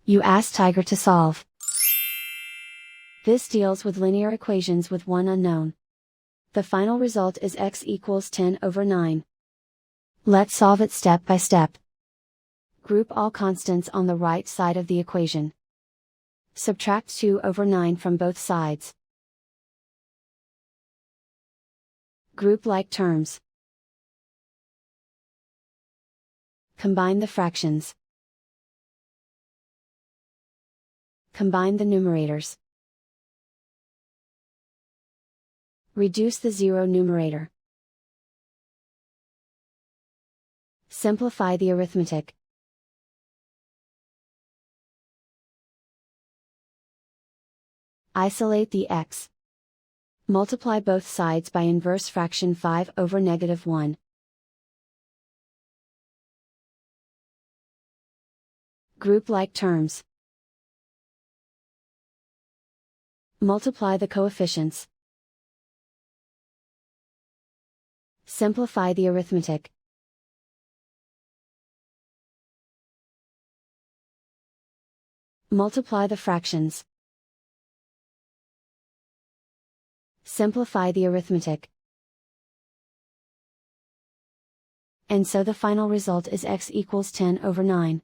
You ask Tiger to solve. This deals with linear equations with one unknown. The final result is x equals 10/9. Let's solve it step by step. Group all constants on the right side of the equation. Subtract 2/9 from both sides. Group like terms. Combine the fractions. Combine the numerators. Reduce the zero numerator. Simplify the arithmetic. Isolate the x. Multiply both sides by inverse fraction 5/-1. Group like terms. Multiply the coefficients. Simplify the arithmetic. Multiply the fractions. Simplify the arithmetic. And so the final result is x equals 10/9.